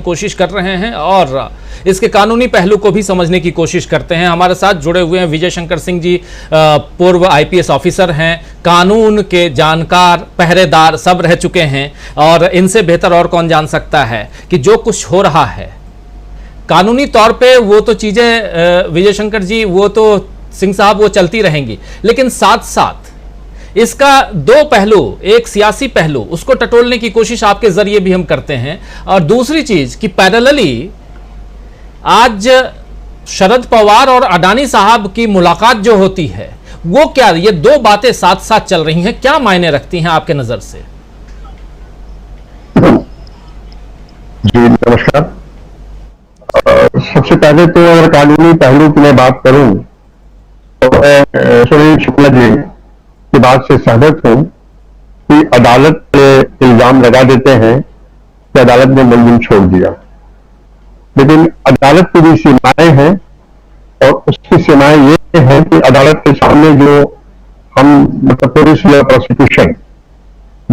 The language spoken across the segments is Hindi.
कोशिश कर रहे हैं और इसके कानूनी पहलू को भी समझने की कोशिश करते हैं। हमारे साथ जुड़े हुए हैं विजय शंकर सिंह जी, पूर्व आईपीएस ऑफिसर हैं, कानून के जानकार, पहरेदार सब रह चुके हैं और इनसे बेहतर और कौन जान सकता है कि जो कुछ हो रहा है कानूनी तौर पे वो तो चीजें विजय शंकर जी, वो तो सिंह साहब वो चलती रहेंगी, लेकिन साथ साथ इसका दो पहलू, एक सियासी पहलू उसको टटोलने की कोशिश आपके जरिए भी हम करते हैं और दूसरी चीज कि पैरेलली आज शरद पवार और अडानी साहब की मुलाकात जो होती है वो क्या, ये दो बातें साथ साथ चल रही हैं, क्या मायने रखती हैं आपके नजर से? जी नमस्कार। सबसे पहले तो अगर कानूनी पहलू की मैं बात करूं तो मैं सुनील शुक्ला जी की बात से सहमत हूं कि अदालत पे इल्जाम लगा देते हैं कि अदालत ने मुलजिम छोड़ दिया, लेकिन अदालत की भी सीमाएं हैं और उसकी सीमाएं ये हैं कि अदालत के सामने जो हम मतलब पुलिस या प्रोसिक्यूशन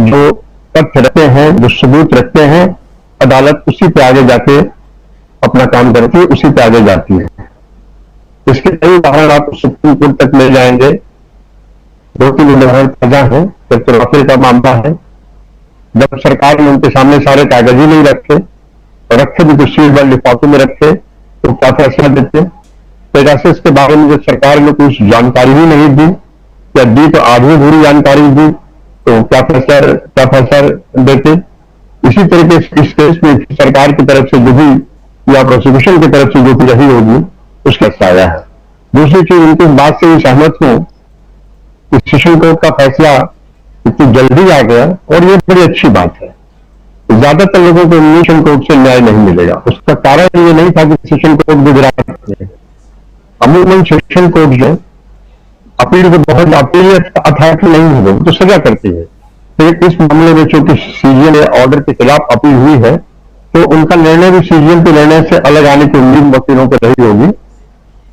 जो तथ्य रखते हैं, जो सबूत रखते हैं, अदालत उसी पे आगे जाके अपना काम करती है, उसी पे आगे जाती है। इसके कई उदाहरण आप सुप्रीम कोर्ट तक ले जाएंगे। 2-3 उदाहरण ताजा है। जब तो राफेल का मामला है, जब सरकार ने उनके सामने सारे कागज ही नहीं रखे और रखे भी तो सीलबंद लिफाफे में रखे तो क्या फैसला देते? पेगासस के बारे में जब सरकार ने कुछ जानकारी ही नहीं दी या दी तो आधी अधूरी जानकारी दी तो क्या फैसला देते? इसी तरीके से इस केस में सरकार की तरफ से जो भी या प्रोसिक्यूशन की तरफ से जो भी रही होगी उसका आया है। दूसरी चीज, उनकी बात से भी सहमत हूं कि सेशन कोर्ट का फैसला इतनी जल्दी आ गया और ये बड़ी अच्छी बात है। ज्यादातर लोगों को सेशन कोर्ट से न्याय नहीं मिलेगा। उसका कारण ये नहीं था कि सेशन कोर्ट गुजरात में, अमूमन सेशन कोर्ट जो अपील को बहुत अपील अथॉरिटी नहीं है तो सजा करती है। तो इस मामले में चूंकि सीजीएम ऑर्डर के खिलाफ अपील हुई है तो उनका निर्णय भी सीजीएम के निर्णय से अलग आने की उम्मीद वकीलों को रही होगी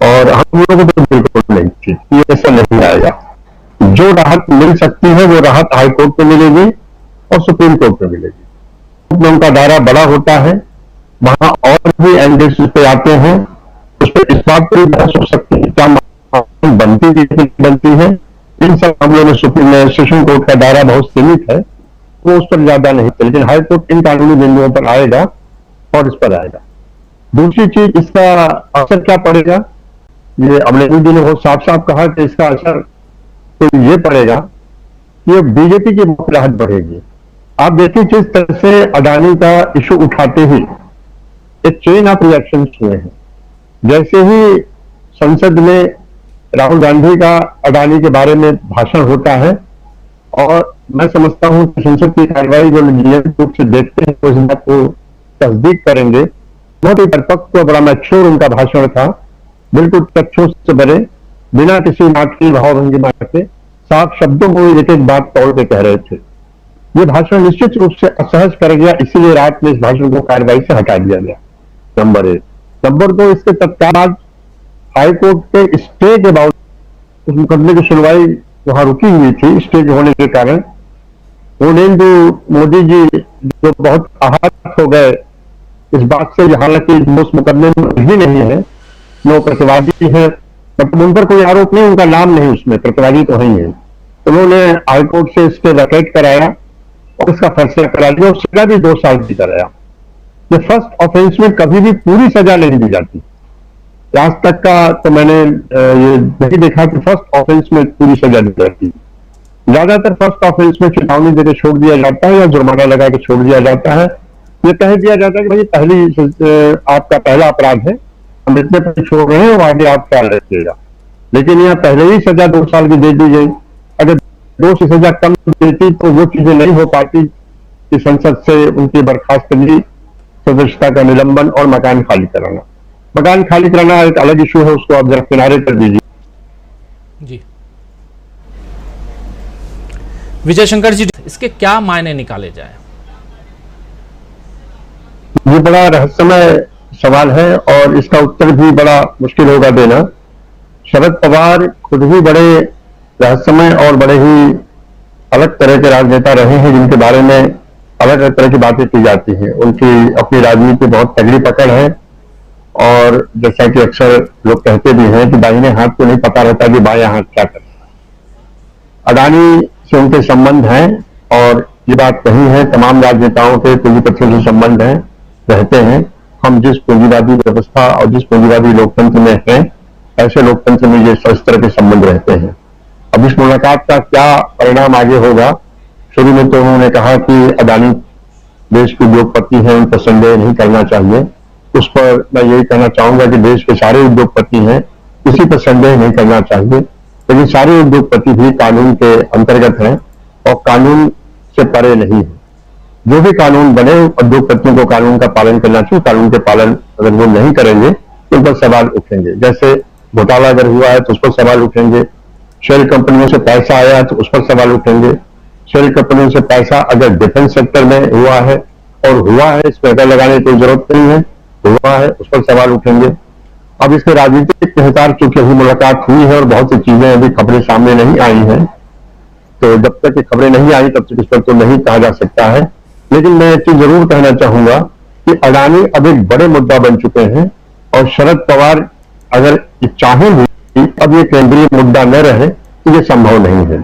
और हम लोगों को तो बिल्कुल नहीं थी, ये ऐसा नहीं आएगा। जो राहत मिल सकती है वो राहत हाईकोर्ट में मिलेगी और सुप्रीम कोर्ट में मिलेगी। उनका दायरा बड़ा होता है, वहां और भी एंगल्स पे आते हैं, उस पर इस बात पर बहस हो सकती है क्या बनती है। इन सब मामलों में सुप्रीम सेशन कोर्ट का दायरा बहुत सीमित है, वो उस पर ज्यादा नहीं है, लेकिन हाईकोर्ट इन कानूनी बिंदुओं पर आएगा और इस पर आएगा। दूसरी चीज, इसका असर क्या पड़ेगा, ये अमलेनी जी ने बहुत साफ साफ कहा कि इसका असर तो ये पड़ेगा कि बीजेपी की मुखराहट बढ़ेगी। आप देखिए जिस तरह से अडानी का इशू उठाते ही एक चेन ऑफ रिएक्शन हुए हैं। जैसे ही संसद में राहुल गांधी का अडानी के बारे में भाषण होता है और मैं समझता हूं कि संसद की कार्रवाई जो नियमित रूप से देखते हैं तो इस बात को तस्दीक करेंगे। बहुत ही परिपक्व, बड़ा मैच्योर उनका भाषण था, बिल्कुल तथ्यों से भरे, बिना किसी नाटकीय भावभंगिमा के साफ शब्दों में एक एक बात तोड़ के कह रहे थे। ये भाषण निश्चित रूप से असहज कर गया, इसीलिए रात में इस भाषण को कार्रवाई से हटा दिया गया। नंबर 1। नंबर 2, इसके तत्काल हाईकोर्ट के स्टे के बावजूद उस मुकदमे की सुनवाई वहां रुकी हुई थी स्टे होने के कारण। नरेंद्र मोदी जी जो बहुत आहत हो गए इस बात से, हालांकि उस मुकदमे में भी नहीं है, वो प्रतिवादी है, मतलब उन पर कोई आरोप नहीं, उनका नाम नहीं उसमें, प्रतिवादी तो नहीं है। उन्होंने हाईकोर्ट से इसके वैकेट कराया और उसका फैसला करा दिया और सजा भी 2 साल की कराया। ये फर्स्ट ऑफेंस में कभी भी पूरी सजा नहीं दी जाती। आज तक का तो मैंने ये नहीं देखा कि फर्स्ट ऑफेंस में पूरी सजा दी जाती। ज्यादातर फर्स्ट ऑफेंस में चेतावनी देकर छोड़ दिया जाता है या जुर्माना लगा के छोड़ दिया जाता है। ये कह दिया जाता है कि भाई आपका पहला अपराध है, हम इतने पैसे छोड़ रहे हैं और आगे आप ख्याल रखिएगा। लेकिन यहाँ पहले ही सजा 2 साल की दे दी गई। अगर 2 से सजा कम देती तो वो चीजें नहीं हो पाती कि संसद से उनकी बर्खास्तगी, सदस्यता का निलंबन और मकान खाली कराना। मकान खाली कराना एक अलग इशू है, उसको आप जरा किनारे कर दीजिए। जी विजय शंकर जी, इसके क्या मायने निकाले जाए? ये बड़ा रहस्यमय सवाल है और इसका उत्तर भी बड़ा मुश्किल होगा देना। शरद पवार खुद भी बड़े रहस्यमय और बड़े ही अलग तरह के राजनेता रहे हैं, जिनके बारे में अलग अलग तरह की बातें की जाती हैं। उनकी अपनी राजनीति बहुत तगड़ी पकड़ है, और जैसा कि अक्सर लोग कहते भी हैं कि दाहिने हाथ को नहीं पता रहता कि बायां हाथ क्या करता है। अडानी से उनके संबंध हैं, और ये बात नहीं है, तमाम राजनेताओं के पूंजीपतियों से संबंध हैं, रहते हैं। हम जिस पूंजीवादी व्यवस्था और जिस पूंजीवादी लोकतंत्र में हैं, ऐसे लोकतंत्र में ये इस तरह के संबंध रहते हैं। अब इस मुलाकात का क्या परिणाम आगे होगा? शुरू में तो उन्होंने कहा कि अडानी देश के उद्योगपति हैं, उन पर संदेह नहीं करना चाहिए। उस पर मैं यही कहना चाहूंगा कि देश के सारे उद्योगपति हैं, किसी पर संदेह नहीं करना चाहिए, लेकिन सारे उद्योगपति भी कानून के अंतर्गत हैं और कानून से परे नहीं है। जो भी कानून बने, उद्योगपतियों को कानून का पालन करना चाहिए। कानून के पालन अगर वो नहीं करेंगे तो उन पर सवाल उठेंगे। जैसे घोटाला अगर हुआ है तो उस पर सवाल उठेंगे, शेल कंपनियों से पैसा आया तो उस पर सवाल उठेंगे, शेल कंपनियों से पैसा अगर डिफेंस सेक्टर में हुआ है और हुआ है, इसमें अगर लगाने की जरूरत नहीं है, हुआ है, उस पर सवाल उठेंगे। अब इसके राजनीतिक निहितार्थ, चूंकि अभी मुलाकात हुई है और बहुत सी चीजें अभी खबरें सामने नहीं आई हैं, तो जब तक ये खबरें नहीं आई तब तक इस पर तो नहीं कहा जा सकता है। लेकिन मैं एक चीज जरूर कहना चाहूंगा कि अडानी अब एक बड़े मुद्दा बन चुके हैं, और शरद पवार अगर चाहें भी अब ये केंद्रीय मुद्दा न रहे तो ये संभव नहीं है,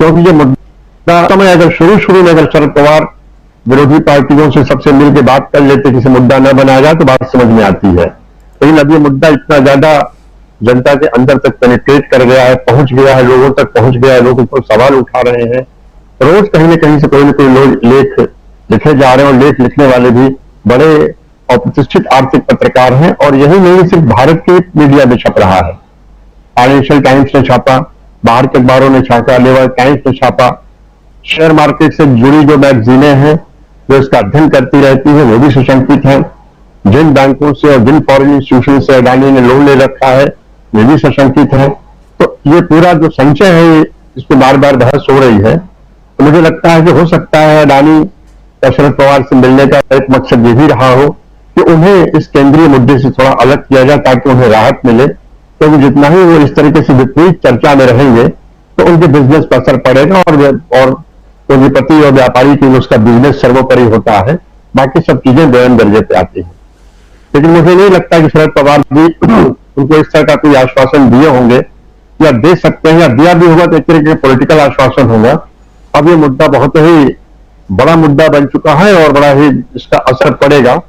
क्योंकि ये मुद्दा समय अगर शुरू में अगर शरद पवार विरोधी पार्टियों से सबसे मिलकर बात कर लेते, किसी मुद्दा न बनाया जाए तो बात समझ में आती है। लेकिन अब ये मुद्दा इतना ज्यादा जनता के अंदर तक पेनिट्रेट कर गया है, पहुंच गया है, लोगों तक पहुंच गया है, लोग उस पर सवाल उठा रहे हैं। रोज कहीं न कहीं से कोई न कोई लोग लेख लिखे जा रहे हैं, और लेख लिखने वाले भी बड़े और प्रतिष्ठित आर्थिक पत्रकार हैं। और यही नहीं, सिर्फ भारत के मीडिया में छप रहा है। फाइनेंशियल टाइम्स ने छापा, बाहर के अखबारों ने छापा, न्यूयॉर्क टाइम्स ने छापा। शेयर मार्केट से जुड़ी जो मैगजीनें हैं जो इसका अध्ययन करती रहती है, वो भी सुशंकित हैं। जिन बैंकों से और जिन फॉरेन इंस्टीट्यूशन से अडानी ने लोन ले रखा है, ये भी सशंकित है। तो ये पूरा जो संचय है, इस पर बार बार बहस हो रही है। तो मुझे लगता है कि हो सकता है अडानी का शरद पवार से मिलने का एक मकसद ये भी रहा हो कि उन्हें इस केंद्रीय मुद्दे से थोड़ा अलग किया जाए, ताकि उन्हें राहत मिले। क्योंकि जितना ही वो इस तरीके से विपरीत चर्चा में रहेंगे तो उनके बिजनेस पर असर पड़ेगा, और पूंजीपति और व्यापारी के लिए उसका बिजनेस सर्वोपरि होता है, बाकी सब चीजें दोयम दर्जे पे आती हैं। लेकिन मुझे नहीं लगता कि शरद पवार भी उनको इस तरह का कोई आश्वासन दिए होंगे, या दे सकते हैं, या दिया भी होगा तो एक तरीके का पॉलिटिकल आश्वासन होगा। अब ये मुद्दा बहुत ही बड़ा मुद्दा बन चुका है, और बड़ा ही इसका असर पड़ेगा,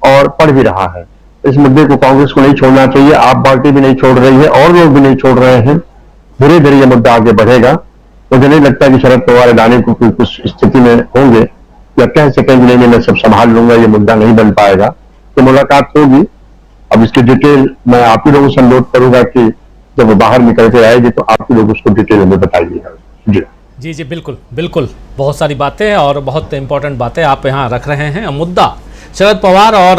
और पड़ भी रहा है। इस मुद्दे को कांग्रेस को नहीं छोड़ना चाहिए, आप पार्टी भी नहीं छोड़ रही है, और लोग भी नहीं छोड़ रहे हैं। धीरे धीरे ये मुद्दा आगे बढ़ेगा। मुझे नहीं लगता कि शरद पवार अडानी को कुछ स्थिति में होंगे या कह सकेंगे नहीं मैं सब संभाल लूंगा, ये मुद्दा नहीं बन पाएगा। तो मुलाकात होगी। अब इसकी डिटेल मैं आप ही लोगों से अनुरोध करूंगा कि जब वो बाहर निकल के आएगी तो आप ही लोग उसको डिटेल में बताइएगा। जी जी जी, बिल्कुल बिल्कुल, बहुत सारी बातें और बहुत इंपॉर्टेंट बातें आप यहाँ रख रहे हैं। मुद्दा शरद पवार और